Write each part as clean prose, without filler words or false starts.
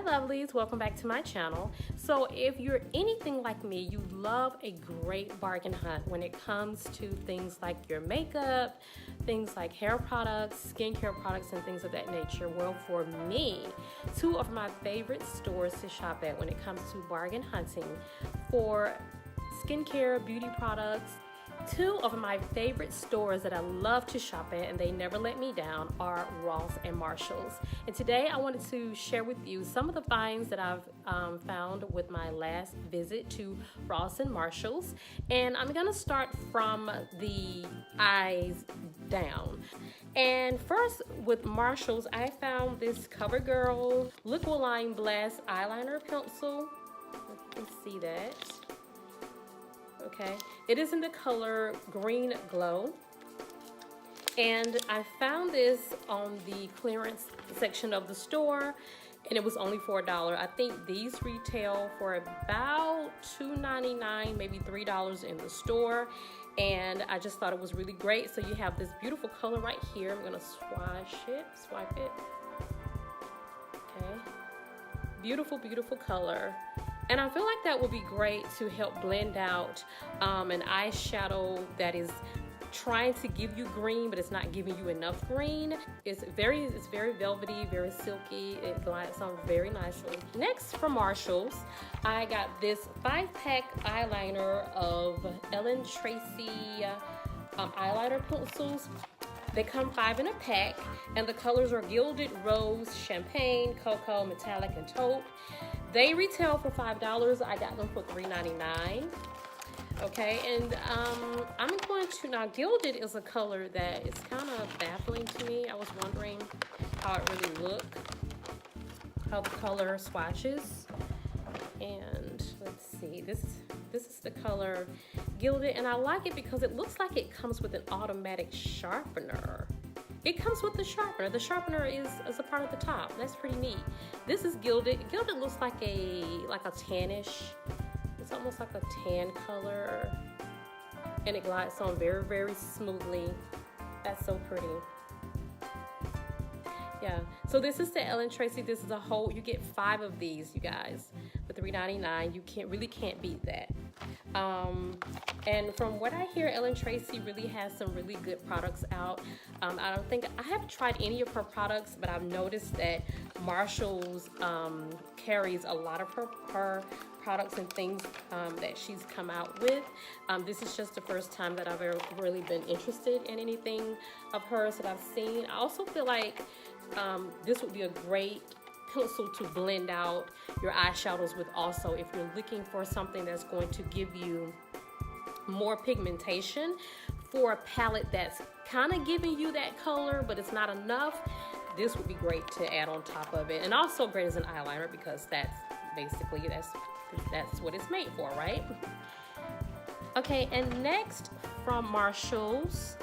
lovelies, welcome back to my channel. So if you're anything like me, you love a great bargain hunt when it comes to things like your makeup, things like hair products, skincare products, and things of that nature. Well, for me, two of my favorite stores to shop at when it comes to bargain hunting for skincare, beauty products, two of my favorite stores that I love to shop at and they never let me down are Ross and Marshalls. And today I wanted to share with you some of the finds that I've found with my last visit to Ross and Marshalls. And I'm gonna start from the eyes down. And first with Marshalls, I found this CoverGirl Liquid Line Blast eyeliner pencil. You can see that. Okay, it is in the color Green Glow, and I found this on the clearance section of the store, and it was only for $1. I think these retail for about $2.99, maybe $3 in the store, and I just thought it was really great. So you have this beautiful color right here. I'm gonna swipe it. Okay, beautiful, beautiful color. And I feel like that would be great to help blend out an eyeshadow that is trying to give you green, but it's not giving you enough green. It's very velvety, very silky. It glides on very nicely. Next from Marshalls, I got this 5-pack eyeliner of Ellen Tracy eyeliner pencils. They come 5 in a pack, and the colors are Gilded Rose, Champagne, Cocoa, Metallic, and Taupe. They retail for $5. I got them for $3.99. Okay, and I'm going to, now Gilded is a color that is kind of baffling to me. I was wondering how it really looked, how the color swatches. And let's see, this is the color Gilded, and I like it because it looks like it comes with an automatic sharpener. It comes with the sharpener. The sharpener is a part of the top. That's pretty neat. This is Gilded. Gilded looks like a tannish. It's almost like a tan color, and it glides on very, very smoothly. That's so pretty. Yeah. So this is the Ellen Tracy. This is a whole. You get 5 of these, you guys, for $3.99. You really can't beat that. And from what I hear, Ellen Tracy really has some really good products out. I don't think I haven't tried any of her products, but I've noticed that Marshalls carries a lot of her products and things that she's come out with. This is just the first time that I've ever really been interested in anything of hers that I've seen. I also feel like this would be a great pencil to blend out your eyeshadows with. Also, if you're looking for something that's going to give you more pigmentation for a palette that's kind of giving you that color but it's not enough, this would be great to add on top of it. And also great as an eyeliner because that's basically that's what it's made for, right? Okay, and next from Marshalls,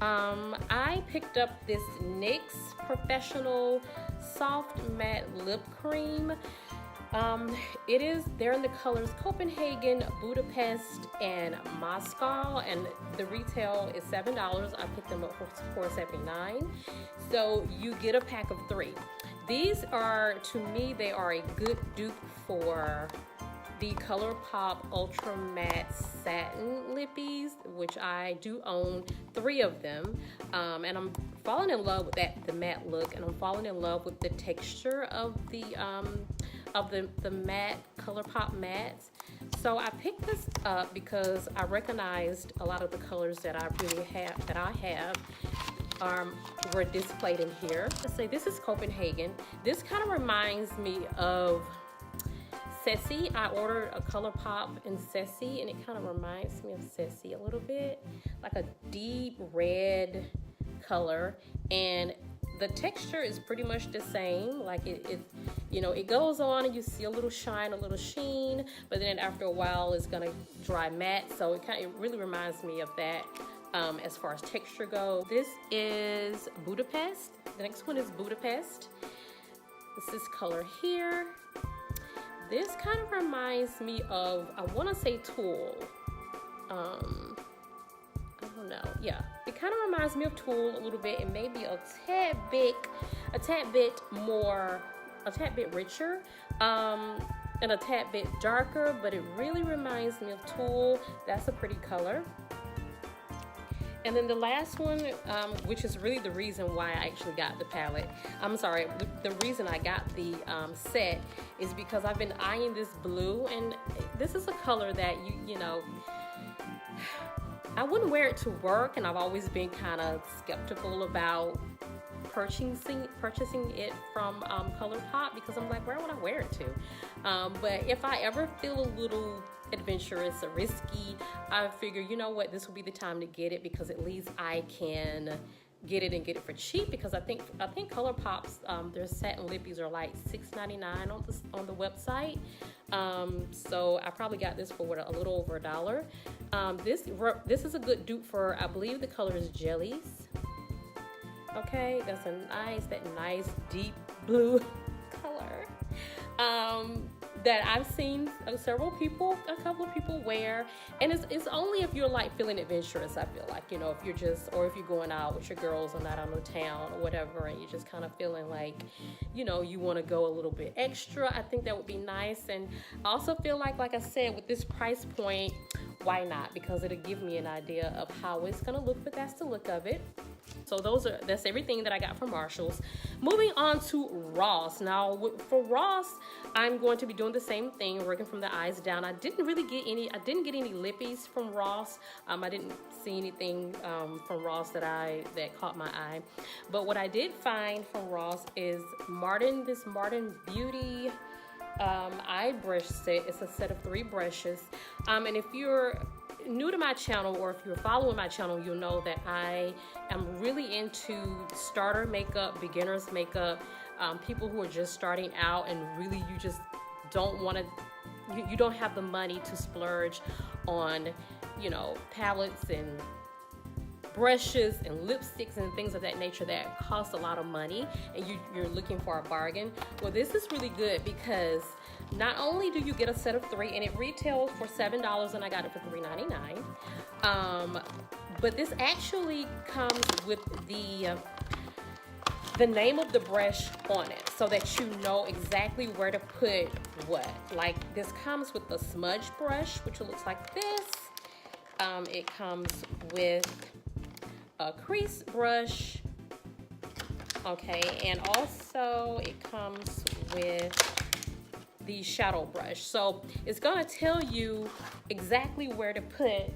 I picked up this NYX Professional Soft Matte Lip Cream. They're in the colors Copenhagen, Budapest, and Moscow, and the retail is $7. I picked them up for $4.79. So you get a pack of 3. These are, to me, they are a good dupe for the ColourPop Ultra Matte Satin Lippies, which I do own 3 of them, and I'm falling in love with the matte look, and I'm falling in love with the texture of the matte ColourPop mattes. So I picked this up because I recognized a lot of the colors that I have were displayed in here. Let's say this is Copenhagen. This kind of reminds me of Ceci. I ordered a ColourPop in Ceci, and it kind of reminds me of Ceci a little bit, like a deep red color, and the texture is pretty much the same. Like it goes on and you see a little shine, a little sheen, but then after a while it's gonna dry matte. So it really reminds me of that as far as texture goes. This is Budapest. The next one is Budapest. It's this color here. This kind of reminds me of, I want to say Tulle. I don't know. Yeah, it kind of reminds me of Tulle a little bit, and maybe a tad bit more a tad bit richer and a tad bit darker, but it really reminds me of tulle. That's a pretty color. And then the last one, which is really the reason why I actually got the palette. I'm sorry, the reason I got the set is because I've been eyeing this blue, and this is a color that you know, I wouldn't wear it to work, and I've always been kind of skeptical about purchasing it from ColourPop, because I'm like, where would I wear it to? But if I ever feel a little adventurous or risky, I figure, you know what, this will be the time to get it, because at least I can get it and get it for cheap, because I think ColourPop's their satin lippies are like $6.99 on the website. So I probably got this for what, a little over $1. This is a good dupe for, I believe the color is Jellies. Okay, that's that nice deep blue color that I've seen a couple of people wear, and it's only if you're like feeling adventurous. I feel like, you know, if you're going out with your girls or not out of town or whatever, and you're just kind of feeling like, you know, you want to go a little bit extra, I think that would be nice. And I also feel like I said, with this price point, why not? Because it'll give me an idea of how it's gonna look, but that's the look of it. So that's everything that I got from Marshall's. Moving on to Ross. Now for Ross, I'm going to be doing the same thing, working from the eyes down. I didn't get any lippies from Ross. I didn't see anything from Ross that caught my eye. But what I did find from Ross is this Martin Beauty eye brush set. It's a set of 3 brushes. And if you're new to my channel, or if you're following my channel, you'll know that I am really into starter makeup, beginners makeup, people who are just starting out, and really you just don't want to, you don't have the money to splurge on, you know, palettes and brushes and lipsticks and things of that nature that cost a lot of money, and you're looking for a bargain. Well, this is really good, because not only do you get a set of 3, and it retails for $7, and I got it for $3.99, but this actually comes with the name of the brush on it, so that you know exactly where to put what. Like, this comes with the smudge brush, which looks like this. It comes with a crease brush, okay, and also it comes with the shadow brush. So it's gonna tell you exactly where to put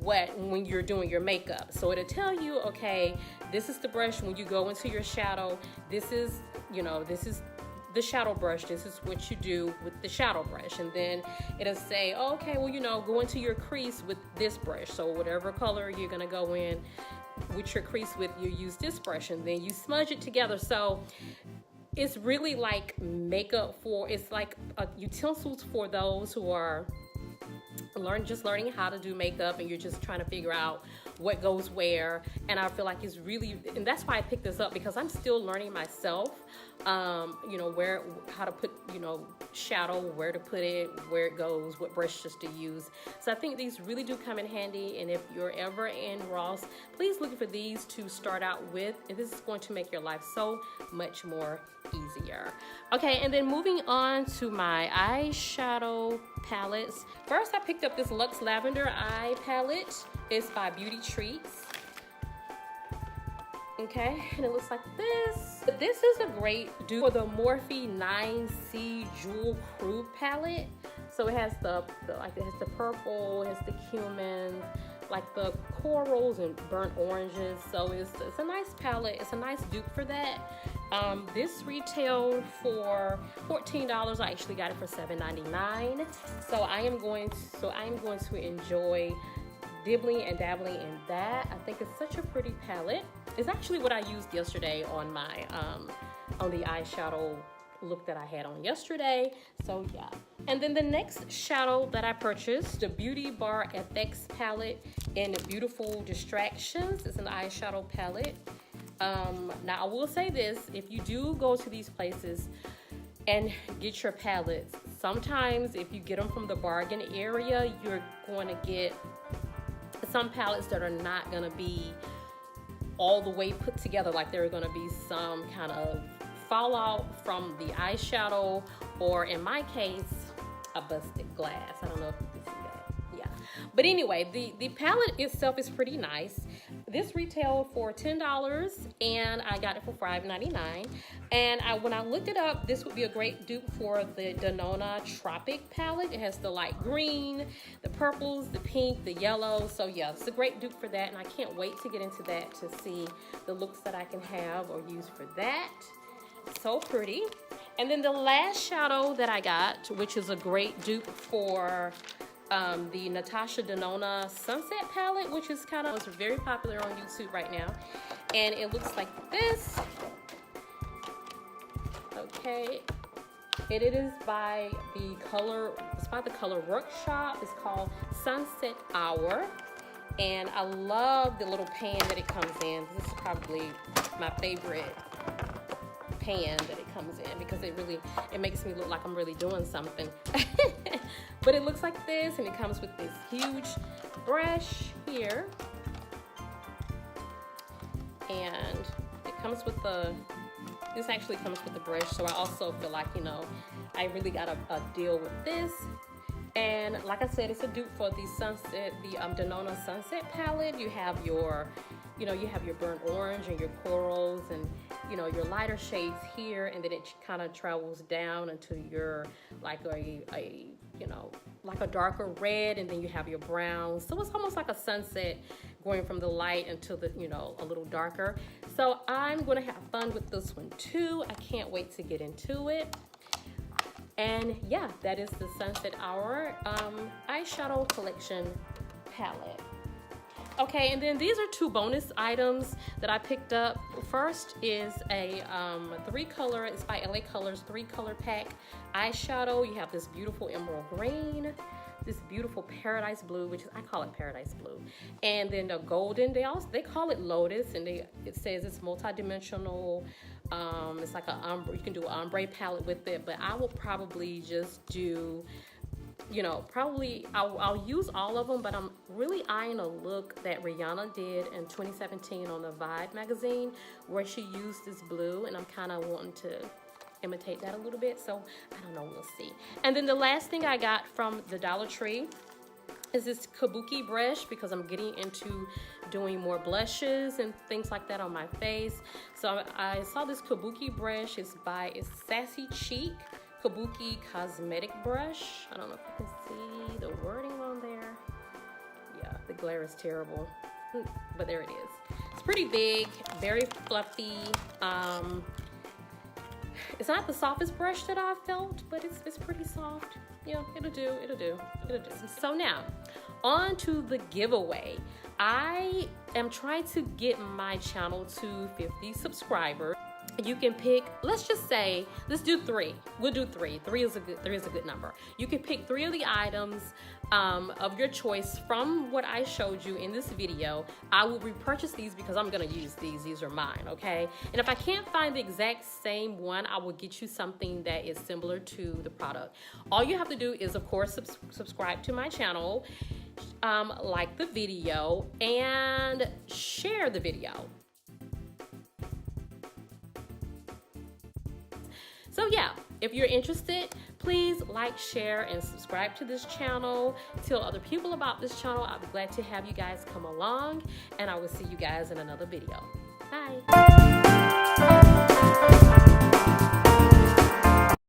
what when you're doing your makeup. So it'll tell you, okay, this is the brush when you go into your shadow. This is the shadow brush. This is what you do with the shadow brush. And then it'll say, oh, okay, well, you know, go into your crease with this brush. So whatever color you're gonna go in with your crease with, you use this brush, and then you smudge it together. So it's really like makeup it's like utensils for those who are just learning how to do makeup, and you're just trying to figure out what goes where. And I feel like it's really, and that's why I picked this up, because I'm still learning myself, you know, how to put, you know, shadow, where to put it, where it goes, what brushes to use. So I think these really do come in handy, and if you're ever in Ross, please look for these to start out with, and this is going to make your life so much more easier. Okay, and then moving on to my eyeshadow palettes. First, I picked up this Luxe Lavender Eye Palette. It's by Beauty Treats. Okay, and it looks like this. This is a great dupe for the Morphe 9C Jewel Crew palette. So it has it has the purple, it has the cumin, like the corals and burnt oranges. So it's a nice palette. It's a nice dupe for that. This retailed for $14. I actually got it for $7.99. So I am going to enjoy dibbling and dabbling in that. I think it's such a pretty palette. It's actually what I used yesterday on my on the eyeshadow look that I had on yesterday. So yeah. And then the next shadow that I purchased, the Beauty Bar FX palette in Beautiful Distractions. It's an eyeshadow palette. Now I will say this, if you do go to these places and get your palettes, sometimes if you get them from the bargain area, you're going to get some palettes that are not going to be all the way put together. Like there are going to be some kind of fallout from the eyeshadow, or in my case, a busted glass. I don't know if you can see that. Yeah. But anyway, the palette itself is pretty nice. This retailed for $10 and I got it for $5.99. And when I looked it up, this would be a great dupe for the Denona Tropic palette. It has the light green, the purples, the pink, the yellow. So yeah, it's a great dupe for that, and I can't wait to get into that to see the looks that I can have or use for that. So pretty. And then the last shadow that I got, which is a great dupe for the Natasha Denona Sunset palette, which is very popular on YouTube right now. And it looks like this. Okay. It is by the Color Workshop. It's called Sunset Hour. And I love the little pan that it comes in. This is probably my favorite pan that it comes in, because it makes me look like I'm really doing something. But it looks like this, and it comes with this huge brush here, and it comes with this actually comes with the brush. So I also feel like, you know, I really got a deal with this. And like I said, it's a dupe for the Denona Sunset palette. You have your burnt orange and your corals and, you know, your lighter shades here, and then it kind of travels down until you're like like a darker red, and then you have your brown. So it's almost like a sunset going from the light until the, you know, a little darker. So I'm gonna have fun with this one too. I can't wait to get into it. And yeah, that is the Sunset Hour eyeshadow collection palette. Okay, and then these are two bonus items that I picked up. First is a 3-color, it's by LA Colors 3-color pack eyeshadow. You have this beautiful emerald green, this beautiful paradise blue, which I call it paradise blue, and then the golden. They call it lotus, and it says it's multi-dimensional. It's like you can do an ombre palette with it, but I will probably just do, you know, I'll use all of them, but I'm really eyeing a look that Rihanna did in 2017 on the Vibe magazine, where she used this blue, and I'm kind of wanting to imitate that a little bit. So I don't know, we'll see. And then the last thing I got from the Dollar Tree is this kabuki brush, because I'm getting into doing more blushes and things like that on my face. So I saw this kabuki brush. It's Sassy Cheek Kabuki Cosmetic Brush. I don't know if you can see the wording on there. Yeah, the glare is terrible, but there it is. It's pretty big, very fluffy. It's not the softest brush that I've felt, but it's pretty soft. Yeah, it'll do. So now, on to the giveaway. I am trying to get my channel to 50 subscribers. You can pick, let's do 3. We'll do 3. 3 is a good number. You can pick 3 of the items of your choice from what I showed you in this video. I will repurchase these because I'm gonna use these. These are mine, okay? And if I can't find the exact same one, I will get you something that is similar to the product. All you have to do is, of course, subscribe to my channel, like the video, and share the video. So yeah, if you're interested, please like, share, and subscribe to this channel. Tell other people about this channel. I'll be glad to have you guys come along, and I will see you guys in another video. Bye.